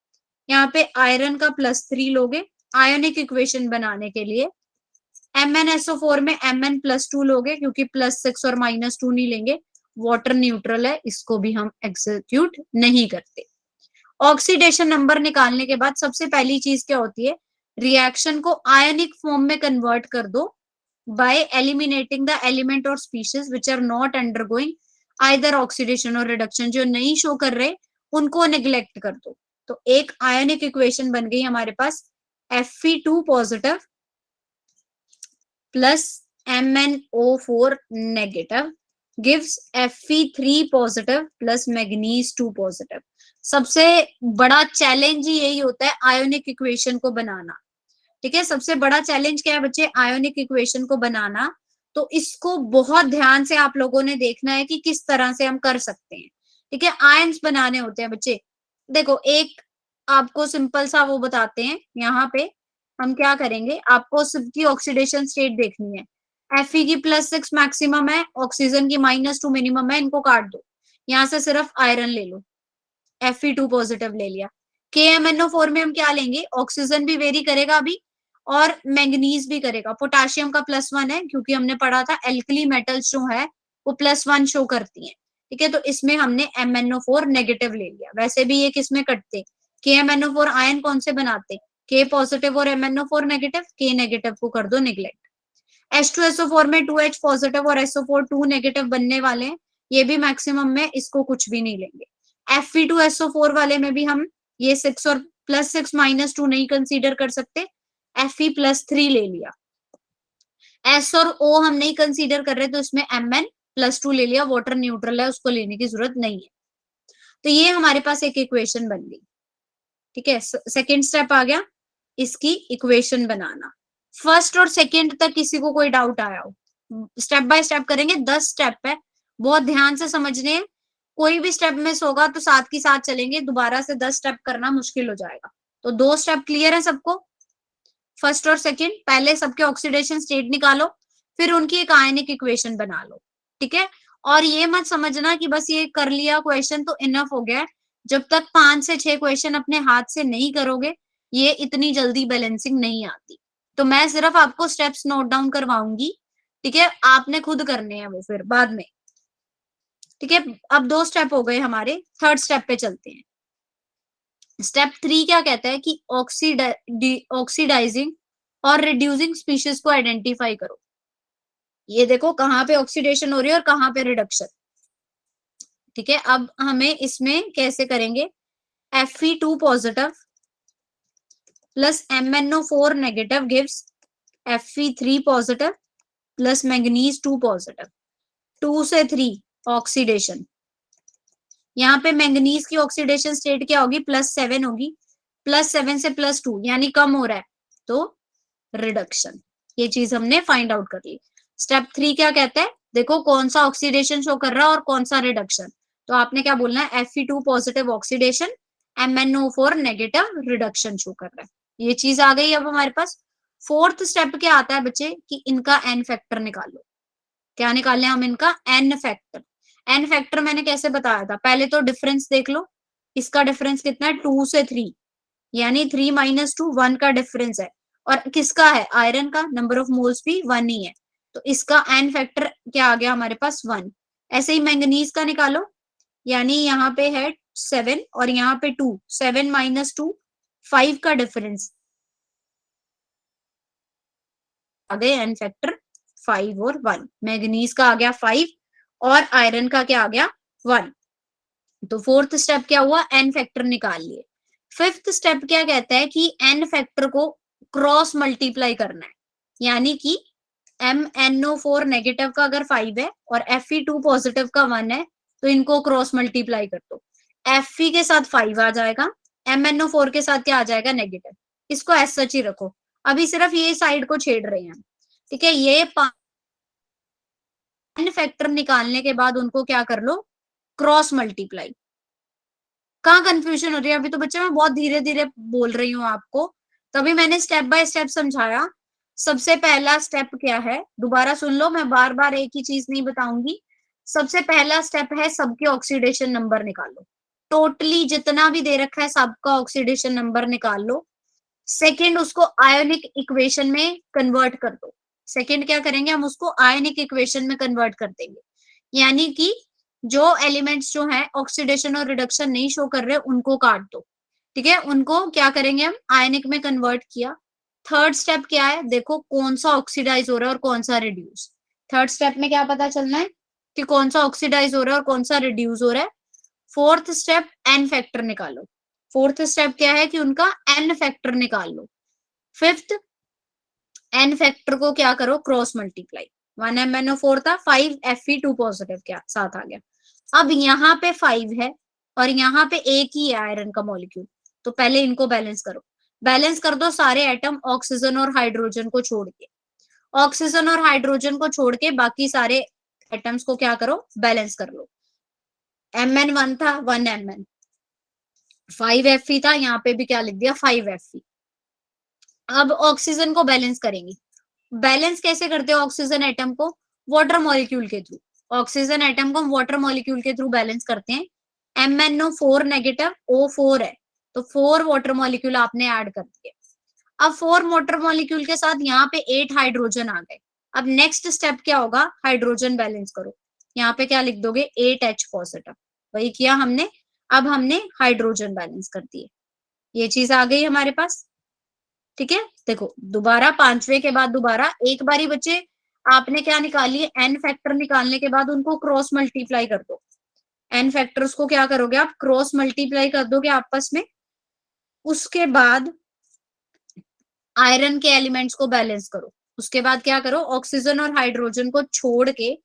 यहाँ पे आयरन का +3 लोगे आयोनिक इक्वेशन बनाने के लिए। MnSO4 में Mn+2 लोगे क्योंकि +6 और -2 नहीं लेंगे, वाटर न्यूट्रल है, इसको भी हम एग्जीक्यूट नहीं करते। ऑक्सीडेशन नंबर निकालने के बाद सबसे पहली चीज क्या होती है, रिएक्शन को आयोनिक फॉर्म में कन्वर्ट कर दो बाय एलिमिनेटिंग द एलिमेंट और species which are not undergoing either oxidation और रिडक्शन, जो नहीं शो कर रहे उनको नेग्लेक्ट कर दो। तो एक आयोनिक इक्वेशन बन गई हमारे पास, Fe2 positive plus MnO4 negative gives Fe3 positive plus manganese 2 positive. सबसे बड़ा चैलेंज ही यही होता है आयोनिक इक्वेशन को बनाना, ठीक है। सबसे बड़ा चैलेंज क्या है बच्चे, आयोनिक इक्वेशन को बनाना। तो इसको बहुत ध्यान से आप लोगों ने देखना है कि किस तरह से हम कर सकते हैं, ठीक है। आयंस बनाने होते हैं बच्चे, देखो एक आपको सिंपल सा वो बताते हैं, यहाँ पे हम क्या करेंगे, आपको सबकी ऑक्सीडेशन स्टेट देखनी है। Fe की +6 मैक्सिमम है, ऑक्सीजन की -2 मिनिमम है, इनको काट दो, यहाँ से सिर्फ आयरन ले लो, Fe2 पॉजिटिव ले लिया। KMnO4 में हम क्या लेंगे, ऑक्सीजन भी वेरी करेगा अभी और मैंगनीज भी करेगा, पोटाशियम का +1 है क्योंकि हमने पढ़ा था एल्कली मेटल्स जो है वो +1 शो करती हैं, ठीक है। तो इसमें हमने MnO4 नेगेटिव ले लिया, वैसे भी ये किसमें कटते, KMnO4 आयन कौन से बनाते, K पॉजिटिव और MnO4 नेगेटिव, K नेगेटिव को कर दो निगलेक्ट। H2SO4 में 2H पॉजिटिव और SO4 2 नेगेटिव बनने वाले हैं, ये भी मैक्सिमम में, इसको कुछ भी नहीं लेंगे। Fe2SO4 वाले में भी हम ये 6 और +6 -2 नहीं कंसीडर कर सकते, Fe+3 ले लिया। S और O हम नहीं कंसीडर कर रहे तो इसमें Mn+2 ले लिया, वाटर न्यूट्रल है उसको लेने की जरूरत नहीं है। तो ये हमारे पास एक इक्वेशन बन गई, ठीक है। सेकेंड स्टेप आ गया इसकी इक्वेशन बनाना। फर्स्ट और सेकेंड तक किसी को कोई डाउट आया हो, स्टेप बाय स्टेप करेंगे, 10 स्टेप है, बहुत ध्यान से समझने हैं, कोई भी स्टेप मिस होगा तो साथ की साथ चलेंगे, दोबारा से 10 स्टेप करना मुश्किल हो जाएगा। तो 2 स्टेप क्लियर है सबको, फर्स्ट और सेकेंड, पहले सबके ऑक्सीडेशन स्टेट निकालो, फिर उनकी एक आयनिक इक्वेशन बना लो, ठीक है। और ये मत समझना कि बस ये कर लिया क्वेश्चन तो इनफ हो गया, जब तक 5 से 6 क्वेश्चन अपने हाथ से नहीं करोगे ये इतनी जल्दी बैलेंसिंग नहीं आती। तो मैं सिर्फ आपको स्टेप्स नोट डाउन करवाऊंगी, ठीक है, आपने खुद करने हैं वो फिर बाद में, ठीक है। अब 2 स्टेप हो गए हमारे, थर्ड स्टेप पे चलते हैं। स्टेप 3 क्या कहता है कि ऑक्सीडाइजिंग और रिड्यूसिंग स्पीशीज को आइडेंटिफाई करो। ये देखो कहाँ पे ऑक्सीडेशन हो रही है और कहाँ पे रिडक्शन। ठीक है, अब हमें इसमें कैसे करेंगे, Fe2 positive plus MnO4 negative gives Fe3 positive plus manganese 2 positive. 2 से 3 ऑक्सीडेशन, यहाँ पे मैंगनीज की ऑक्सीडेशन स्टेट क्या होगी, +7 होगी, +7 से +2 यानी कम हो रहा है, तो रिडक्शन। ये चीज हमने फाइंड आउट कर ली। स्टेप 3 क्या कहता है, देखो कौन सा ऑक्सीडेशन शो कर रहा है और कौन सा रिडक्शन। तो आपने क्या बोलना है, Fe2 positive oxidation, MnO4 negative reduction show कर रहा है। ये चीज आ गई अब हमारे पास। फोर्थ स्टेप क्या आता है बच्चे कि इनका एन फैक्टर निकालो। क्या निकालने हम इनका एन फैक्टर। एन फैक्टर मैंने कैसे बताया था, पहले तो डिफरेंस देख लो, इसका डिफरेंस कितना है 2 से 3, यानी 3 - 2 1 का डिफरेंस है। और किसका है, आयरन का, नंबर ऑफ मोल्स भी 1 ही है, तो इसका एन फैक्टर क्या आ गया हमारे पास 1। ऐसे ही मैंगनीज का निकालो, यानी यहाँ पे है 7 और यहाँ पे 2, 7 - 2 5 का डिफरेंस आ गए एन फैक्टर 5 और 1। मैंगनीज का आ गया 5 और आयरन का क्या आ गया 1। तो फोर्थ स्टेप क्या हुआ, एन फैक्टर निकाल लिए। फिफ्थ स्टेप क्या कहता है कि एन फैक्टर को क्रॉस मल्टीप्लाई करना है, यानी कि MnO4 नेगेटिव का अगर 5 है और Fe2 पॉजिटिव का 1 है, तो इनको क्रॉस मल्टीप्लाई कर दो। Fe के साथ 5 आ जाएगा, MnO4 के साथ क्या आ जाएगा, नेगेटिव। इसको ऐसा सच ही रखो, अभी सिर्फ ये साइड को छेड़ रहे हैं। ठीक है, ये एन फैक्टर निकालने के बाद उनको क्या कर लो, क्रॉस मल्टीप्लाई। कहाँ कंफ्यूजन हो रही है, अभी तो बच्चे मैं बहुत धीरे धीरे बोल रही हूँ आपको, तभी मैंने स्टेप बाय स्टेप समझाया। सबसे पहला स्टेप क्या है, दोबारा सुन लो, मैं बार बार एक ही चीज नहीं बताऊंगी। सबसे पहला स्टेप है सबके ऑक्सीडेशन नंबर निकालो, टोटली जितना भी दे रखा है सबका ऑक्सीडेशन नंबर निकाल लो। सेकंड, उसको आयोनिक इक्वेशन में कन्वर्ट कर दो। सेकंड क्या करेंगे, हम उसको आयोनिक इक्वेशन में कन्वर्ट कर देंगे, यानी कि जो एलिमेंट्स जो है ऑक्सीडेशन और रिडक्शन नहीं शो कर रहे उनको काट दो। ठीक है, उनको क्या करेंगे हम, आयनिक में कन्वर्ट किया। थर्ड स्टेप क्या है, देखो कौन सा ऑक्सीडाइज हो रहा है और कौन सा रिड्यूस। थर्ड स्टेप में क्या पता चलना है कि कौन सा ऑक्सीडाइज हो रहा है और कौन सा रिड्यूस हो रहा है। फोर्थ स्टेप, एन फैक्टर निकालो। फोर्थ स्टेप क्या है कि उनका एन फैक्टर निकाल लो। फिफ्थ, एन फैक्टर को क्या करो, क्रॉस मल्टीप्लाई। 1 MnO4 था, 5 Fe2 पॉजिटिव के साथ आ गया। अब यहाँ पे 5 है और यहाँ पे एक ही है आयरन का मॉलिक्यूल, तो पहले इनको बैलेंस करो। बैलेंस कर दो सारे एटम ऑक्सीजन और हाइड्रोजन को छोड़ के। ऑक्सीजन और हाइड्रोजन को छोड़ के बाकी सारे एटम्स को क्या करो, बैलेंस कर लो। Mn1 था 1 Mn, 5 Fe था, यहाँ पे भी क्या लिख दिया 5 Fe। अब ऑक्सीजन को बैलेंस करेंगे। बैलेंस कैसे करते हो ऑक्सीजन एटम को, वाटर मॉलिक्यूल के थ्रू। ऑक्सीजन एटम को वाटर मॉलिक्यूल के थ्रू बैलेंस करते हैं। MnO4 नेगेटिव, O4 है, तो 4 वाटर मॉलिक्यूल आपने ऐड कर दिए। अब 4 वाटर मॉलिक्यूल के साथ यहाँ पे 8 हाइड्रोजन आ गए। अब नेक्स्ट स्टेप क्या होगा, हाइड्रोजन बैलेंस करो। यहाँ पे क्या लिख दोगे, 8H पॉजिटिव। वही किया हमने, अब हमने हाइड्रोजन बैलेंस कर दिए। ये चीज आ गई हमारे पास। ठीक है, देखो दोबारा पांचवे के बाद दोबारा एक बारी बच्चे आपने क्या निकाली, एन फैक्टर निकालने के बाद उनको क्रॉस मल्टीप्लाई कर दो। एन फैक्टर्स को क्या करोगे आप, क्रॉस मल्टीप्लाई कर दोगे आपस में। उसके बाद आयरन के एलिमेंट्स को बैलेंस करो। उसके बाद क्या करो, ऑक्सीजन और हाइड्रोजन को छोड़ के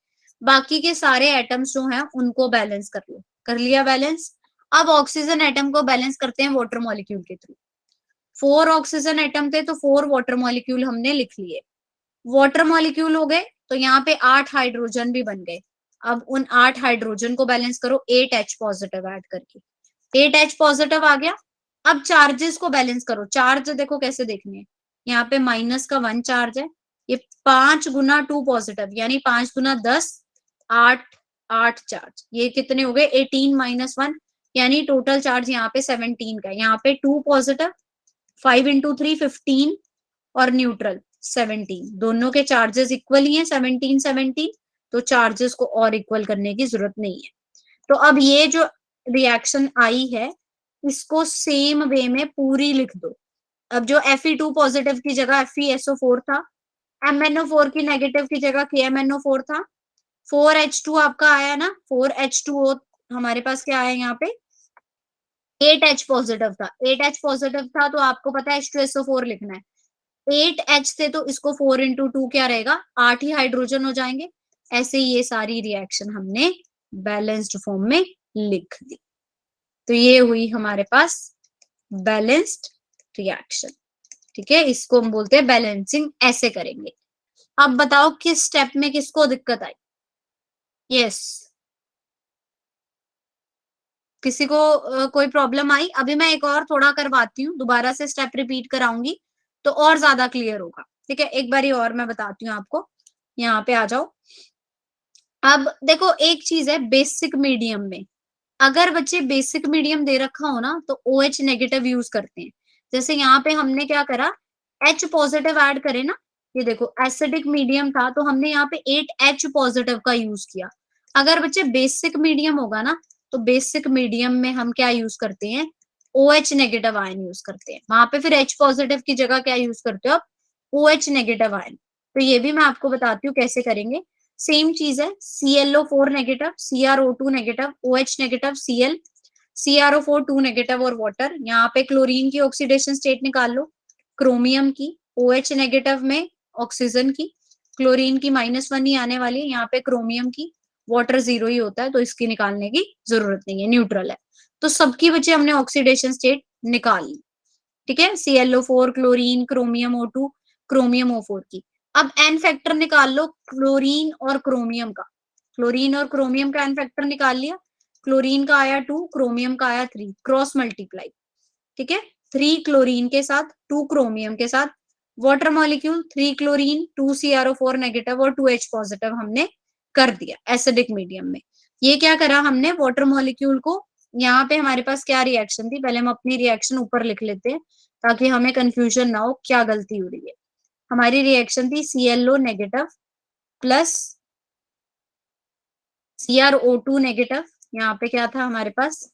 बाकी के सारे एटम्स जो हैं उनको बैलेंस कर लो। कर लिया बैलेंस। अब ऑक्सीजन एटम को बैलेंस करते हैं वाटर मॉलिक्यूल के थ्रू। 4 ऑक्सीजन एटम थे तो 4 वाटर मॉलिक्यूल हमने लिख लिए। वाटर मॉलिक्यूल हो गए तो यहाँ पे 8 हाइड्रोजन भी बन गए। अब उन 8 हाइड्रोजन को बैलेंस करो 8H पॉजिटिव ऐड करके। 8H पॉजिटिव आ गया। अब चार्जेस को बैलेंस करो। चार्ज देखो कैसे देखने हैं, यहाँ पे -1 चार्ज है, ये 5 × 2 पॉजिटिव, यानी 5 × 10 8 8 चार्ज, ये कितने हो गए 18 - 1, यानी टोटल चार्ज यहाँ पे 17 का है। यहाँ पे 2 पॉजिटिव, 5 × 3 15 और न्यूट्रल 17, दोनों के चार्जेस इक्वल ही हैं 17 17, तो चार्जेस को और इक्वल करने की जरूरत नहीं है। तो अब ये जो रिएक्शन आई है इसको सेम वे में पूरी लिख दो। अब जो Fe2 पॉजिटिव की जगह FeSO4 था, MnO4 की नेगेटिव की जगह KMnO4 था, 4H2 आपका आया ना, 4H2O हमारे पास क्या आया यहाँ पे 8H पॉजिटिव था, 8H पॉजिटिव था तो आपको पता है H2SO4 लिखना है। 8H से तो इसको 4 इंटू 2 क्या रहेगा, 8 ही हाइड्रोजन हो जाएंगे। ऐसे ही ये सारी रिएक्शन हमने बैलेंस्ड फॉर्म में लिख दी। तो ये हुई हमारे पास बैलेंस्ड रिएक्शन। ठीक है, इसको हम बोलते हैं बैलेंसिंग, ऐसे करेंगे। अब बताओ किस स्टेप में किसको दिक्कत आई। यस, किसी को कोई प्रॉब्लम आई। अभी मैं एक और थोड़ा करवाती हूँ, दोबारा से स्टेप रिपीट कराऊंगी तो और ज्यादा क्लियर होगा। ठीक है, एक बारी और मैं बताती हूँ आपको। यहाँ पे आ जाओ। अब देखो एक चीज है बेसिक मीडियम में, अगर बच्चे बेसिक मीडियम दे रखा हो ना तो OH नेगेटिव यूज करते हैं। जैसे यहाँ पे हमने क्या करा, H पॉजिटिव ऐड करे ना, ये देखो एसिडिक मीडियम था तो हमने यहाँ पे 8H पॉजिटिव का यूज किया। अगर बच्चे बेसिक मीडियम होगा ना तो बेसिक मीडियम में हम क्या यूज करते हैं, OH नेगेटिव आयन यूज करते हैं। वहां पे फिर H पॉजिटिव की जगह क्या यूज करते हो आप, OH नेगेटिव आयन। तो ये भी मैं आपको बताती हूँ कैसे करेंगे। सेम चीज है, ClO4 negative, CrO2 negative, OH negative, Cl, CrO4 2 negative और वाटर। यहाँ पे क्लोरीन की ऑक्सीडेशन स्टेट निकाल लो, क्रोमियम की, OH नेगेटिव में ऑक्सीजन की, क्लोरीन की -1 ही आने वाली है, यहाँ पे क्रोमियम की, वाटर 0 ही होता है तो इसकी निकालने की जरूरत नहीं है, न्यूट्रल है। तो सबकी बच्चे हमने ऑक्सीडेशन स्टेट निकाल ली। ठीक है, ClO4, chlorine, chromium O2, chromium O4 की। अब एन फैक्टर निकाल लो क्लोरीन और क्रोमियम का। क्लोरीन और क्रोमियम का एन फैक्टर निकाल लिया, क्लोरीन का आया 2, क्रोमियम का आया 3, क्रॉस मल्टीप्लाई। ठीक है, 3 क्लोरीन के साथ 2 क्रोमियम के साथ water molecule 3 chlorine 2 CrO4 negative और 2H पॉजिटिव हमने कर दिया एसिडिक मीडियम में। ये क्या करा हमने, वाटर मॉलिक्यूल को, यहाँ पे हमारे पास क्या रिएक्शन थी, पहले हम अपनी रिएक्शन ऊपर लिख लेते हैं ताकि हमें कंफ्यूजन ना हो क्या गलती हो रही है। हमारी रिएक्शन थी ClO negative plus CrO2 negative. यहाँ पे क्या था हमारे पास,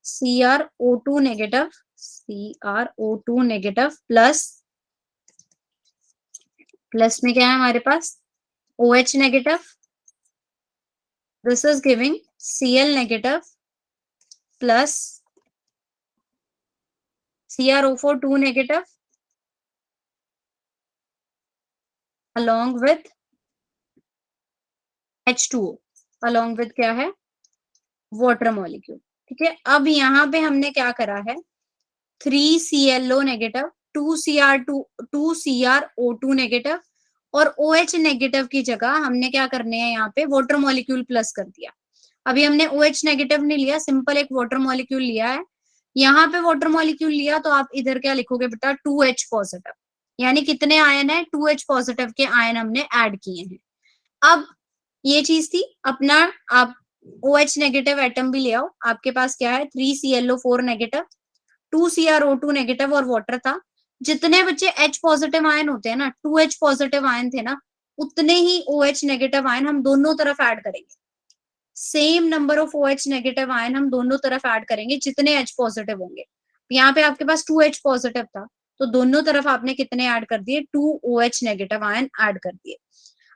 CrO2 negative, CrO2 negative plus, plus में क्या है हमारे पास OH negative, this is giving Cl negative plus CrO4 2 negative along with H2O, along with क्या है, वाटर मॉलिक्यूल। ठीक है, अब यहाँ पे हमने क्या करा है, 3 ClO नेगेटिव, 2 CrO2 नेगेटिव और OH नेगेटिव की जगह हमने क्या करने हैं, यहाँ पे वाटर मॉलिक्यूल प्लस कर दिया। अभी हमने OH नेगेटिव नहीं लिया, सिंपल एक वाटर मॉलिक्यूल लिया है। यहाँ पे वाटर मॉलिक्यूल लिया तो आप इधर क्या लिखोगे बेटा, 2H पॉजिटिव, यानी कितने आयन है, 2H पॉजिटिव के आयन हमने ऐड किए हैं। अब ये चीज थी अपना, आप OH नेगेटिव एटम भी ले आओ, आपके पास क्या है 3 ClO4 नेगेटिव, 2 CrO2 नेगेटिव और वाटर था। जितने बच्चे H पॉजिटिव आयन होते हैं ना, 2H पॉजिटिव आयन थे ना, उतने ही OH नेगेटिव आयन हम दोनों तरफ ऐड करेंगे। Same number of OH negative ion हम दोनों तरफ ऐड करेंगे जितने H पॉजिटिव होंगे। यहाँ पे आपके पास 2H पॉजिटिव था तो दोनों तरफ आपने कितने ऐड कर दिए, 2 OH नेगेटिव आयन ऐड कर दिए।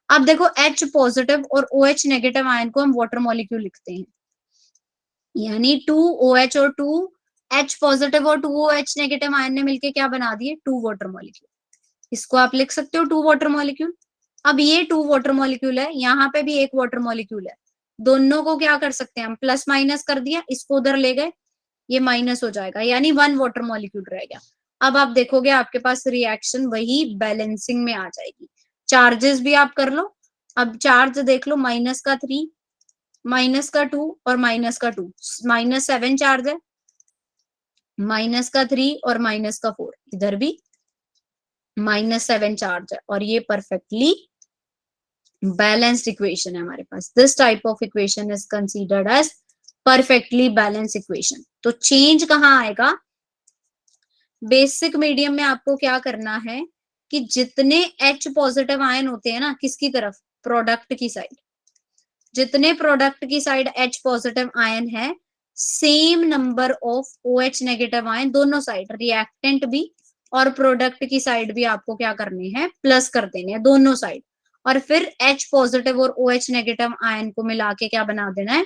अब देखो H पॉजिटिव और OH नेगेटिव आयन को हम वाटर मॉलिक्यूल लिखते हैं, यानी 2 OH और 2 H पॉजिटिव और 2 OH नेगेटिव आयन ने मिलके क्या बना दिए, 2 वाटर मॉलिक्यूल। इसको आप लिख सकते हो 2 वाटर मॉलिक्यूल। अब ये 2 वाटर मॉलिक्यूल है, यहाँ पे भी एक वाटर मॉलिक्यूल है, दोनों को क्या कर सकते हैं हम, प्लस माइनस कर दिया, इसको उधर ले गए, ये माइनस हो जाएगा, यानी 1 वाटर मॉलिक्यूल रह गया। अब आप देखोगे आपके पास रिएक्शन वही बैलेंसिंग में आ जाएगी। चार्जेस भी आप कर लो, अब चार्ज देख लो, -3, -2 और -2, -7 चार्ज है, -3 और -4, इधर भी -7 चार्ज है, और ये परफेक्टली बैलेंस्ड इक्वेशन है हमारे पास। This type of equation is considered as perfectly balance equation. तो चेंज कहाँ आएगा, बेसिक मीडियम में आपको क्या करना है कि जितने H पॉजिटिव आयन होते हैं ना, किसकी तरफ, प्रोडक्ट की साइड, जितने प्रोडक्ट की साइड H पॉजिटिव आयन है same number of OH negative ion दोनों साइड, रिएक्टेंट भी और प्रोडक्ट की साइड भी आपको क्या करने हैं, प्लस कर देने हैं दोनों साइड, और फिर H पॉजिटिव और OH नेगेटिव आयन को मिला के क्या बना देना है,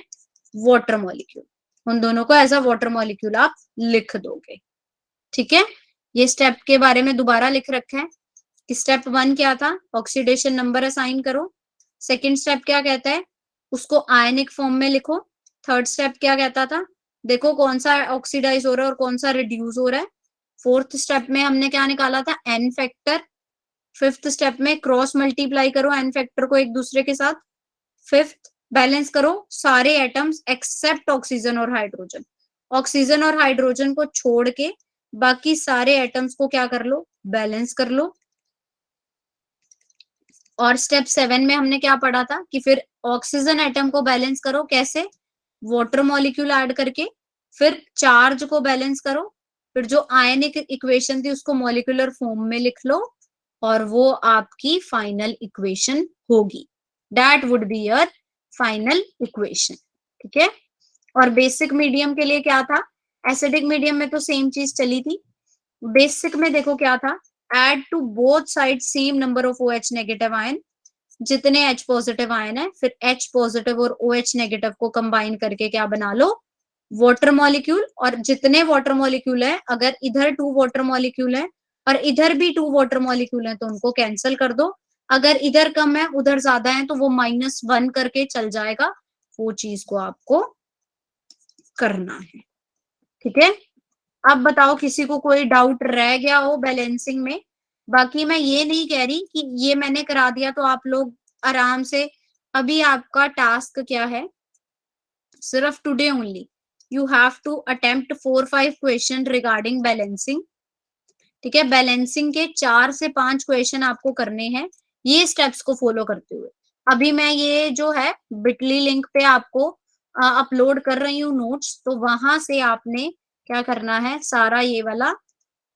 वाटर मॉलिक्यूल। उन दोनों को एज अ वाटर मॉलिक्यूल आप लिख दोगे। ठीक है, ये स्टेप के बारे में दोबारा लिख रखा है। स्टेप 1 क्या था, ऑक्सीडेशन नंबर असाइन करो। सेकेंड स्टेप क्या कहता है, उसको आयनिक फॉर्म में लिखो। थर्ड स्टेप क्या कहता था, देखो कौन सा ऑक्सीडाइज हो रहा है और कौन सा रिड्यूस हो रहा है। फोर्थ स्टेप में हमने क्या निकाला था, एन फैक्टर। फिफ्थ स्टेप में क्रॉस मल्टीप्लाई करो एन फैक्टर को एक दूसरे के साथ। फिफ्थ, बैलेंस करो सारे एटम्स एक्सेप्ट ऑक्सीजन और हाइड्रोजन। ऑक्सीजन और हाइड्रोजन को छोड़ के बाकी सारे एटम्स को क्या कर लो, बैलेंस कर लो। और स्टेप 7 में हमने क्या पढ़ा था कि फिर ऑक्सीजन एटम को बैलेंस करो, कैसे, वाटर मॉलिक्यूल ऐड करके। फिर चार्ज को बैलेंस करो, फिर जो आयनिक इक्वेशन थी उसको मॉलिक्यूलर फॉर्म में लिख लो, और वो आपकी फाइनल इक्वेशन होगी। That would be your final equation. ठीक है, और बेसिक मीडियम के लिए क्या था, एसिडिक मीडियम में तो सेम चीज चली थी। बेसिक में देखो क्या था, add to both side same number of OH negative ion. जितने H पॉजिटिव आयन है फिर H पॉजिटिव और OH नेगेटिव को कंबाइन करके क्या बना लो, वाटर मॉलिक्यूल। और जितने वाटर मॉलिक्यूल है, अगर इधर 2 वाटर मॉलिक्यूल है और इधर भी 2 वाटर मॉलिक्यूल है तो उनको कैंसिल कर दो। अगर इधर कम है उधर ज्यादा है तो वो -1 करके चल जाएगा। वो चीज को आपको करना है। ठीक है, अब बताओ किसी को कोई डाउट रह गया हो बैलेंसिंग में। बाकी मैं ये नहीं कह रही कि ये मैंने करा दिया तो आप लोग आराम से, अभी आपका टास्क क्या है, सिर्फ today only you have to attempt 4-5 question regarding balancing. ठीक है, बैलेंसिंग के 4 से 5 क्वेश्चन आपको करने हैं ये स्टेप्स को फॉलो करते हुए। अभी मैं ये जो है बिटली लिंक पे आपको अपलोड कर रही हूँ नोट्स, तो वहां से आपने क्या करना है, सारा ये वाला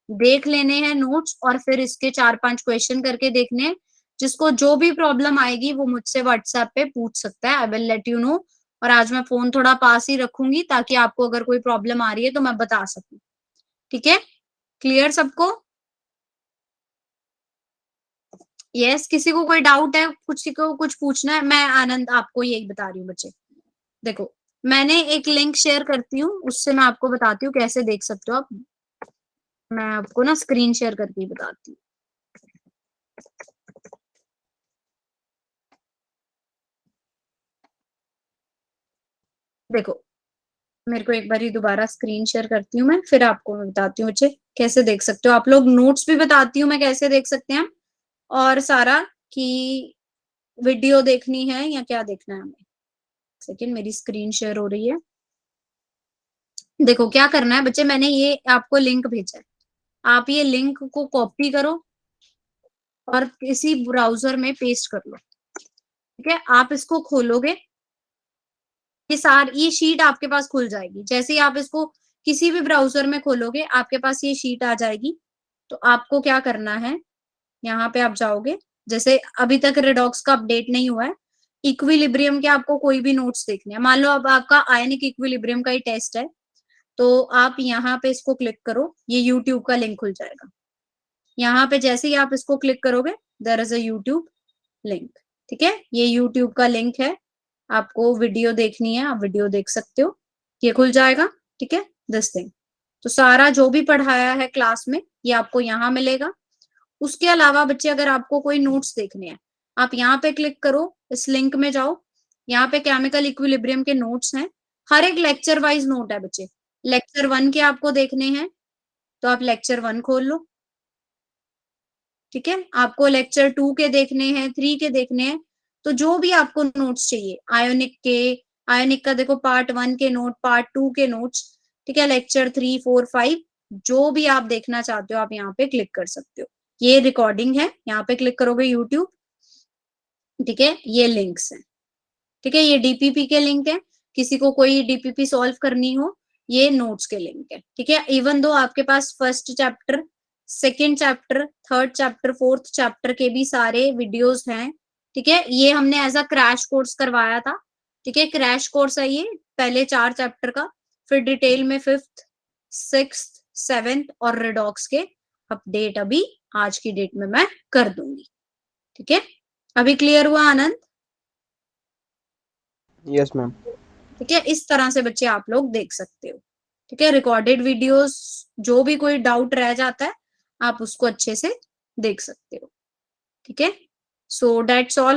देख लेने हैं नोट्स, और फिर इसके 4-5 क्वेश्चन करके देखने हैं। जिसको जो भी प्रॉब्लम आएगी वो मुझसे व्हाट्सएप पे पूछ सकता है, I will let you know. और आज मैं फोन थोड़ा पास ही रखूंगी ताकि आपको अगर कोई प्रॉब्लम आ रही है तो मैं बता सकूं। ठीक है, क्लियर सबको? यस, किसी को कोई डाउट है, किसी को कुछ पूछना है? मैं आनंद आपको यही बता रही हूँ बच्चे। देखो, मैंने एक लिंक शेयर करती हूँ, उससे मैं आपको बताती हूँ कैसे देख सकते हो आप। मैं आपको ना स्क्रीन शेयर करके ही बताती हूँ। देखो, मेरे को एक बार दोबारा स्क्रीन शेयर करती हूँ मैं, फिर आपको मैं बताती हूँ बच्चे कैसे देख सकते हो आप लोग। नोट्स भी बताती हूँ मैं कैसे देख सकते हैं, और सारा कि वीडियो देखनी है या क्या देखना है हमें। सेकंड, मेरी स्क्रीन शेयर हो रही है। देखो क्या करना है बच्चे, मैंने ये आपको लिंक भेजा है, आप ये लिंक को कॉपी करो और किसी ब्राउजर में पेस्ट कर लो। ठीक है, आप इसको खोलोगे, ये शीट आपके पास खुल जाएगी। जैसे ही आप इसको किसी भी ब्राउजर में खोलोगे आपके पास ये शीट आ जाएगी। तो आपको क्या करना है, यहाँ पे आप जाओगे, जैसे अभी तक रेडॉक्स का अपडेट नहीं हुआ है, इक्विलिब्रियम के आपको कोई भी नोट्स देखने हैं। मान लो अब आपका आयनिक इक्विलिब्रियम का ही टेस्ट है, तो आप यहाँ पे इसको क्लिक करो, ये यूट्यूब का लिंक खुल जाएगा। यहाँ पे जैसे ही आप इसको क्लिक करोगे, there is a YouTube link. ठीक है, ये यूट्यूब का लिंक है, आपको वीडियो देखनी है आप वीडियो देख सकते हो, ये खुल जाएगा। ठीक है, दिस थिंग, तो सारा जो भी पढ़ाया है क्लास में ये आपको यहाँ मिलेगा। उसके अलावा बच्चे अगर आपको कोई नोट्स देखने हैं, आप यहाँ पे क्लिक करो, इस लिंक में जाओ, यहाँ पे केमिकल इक्विलिब्रियम के नोट्स हैं। हर एक लेक्चर वाइज नोट है बच्चे। लेक्चर 1 के आपको देखने हैं तो आप लेक्चर 1 खोल लो। ठीक है, आपको लेक्चर 2 के देखने हैं, 3 के देखने हैं, तो जो भी आपको नोट्स चाहिए आयोनिक के, आयोनिक का देखो पार्ट 1 के नोट, पार्ट 2 के नोट्स। ठीक है, लेक्चर 3, 4, 5 जो भी आप देखना चाहते हो आप यहाँ पे क्लिक कर सकते हो। ये रिकॉर्डिंग है, यहाँ पे क्लिक करोगे यूट्यूब। ठीक है, ये लिंक्स है। ठीक है, ये डीपीपी के लिंक है, किसी को कोई डीपीपी सॉल्व करनी हो ये नोट्स के लिंक है। ठीक है, इवन दो आपके पास first chapter, second chapter, third chapter, fourth chapter के भी सारे वीडियोस हैं। ठीक है, ये हमने एज अ क्रैश कोर्स करवाया था। ठीक है, क्रैश कोर्स है ये, पहले 4 चैप्टर का, फिर डिटेल में 5th 6th 7th और रिडॉक्स के अपडेट अभी आज की डेट में मैं कर दूंगी। ठीक है, अभी क्लियर हुआ आनंद? Yes ma'am. ठीक है, इस तरह से बच्चे आप लोग देख सकते हो। ठीक है, रिकॉर्डेड वीडियोस, जो भी कोई डाउट रह जाता है आप उसको अच्छे से देख सकते हो। ठीक है, सो दैट्स ऑल।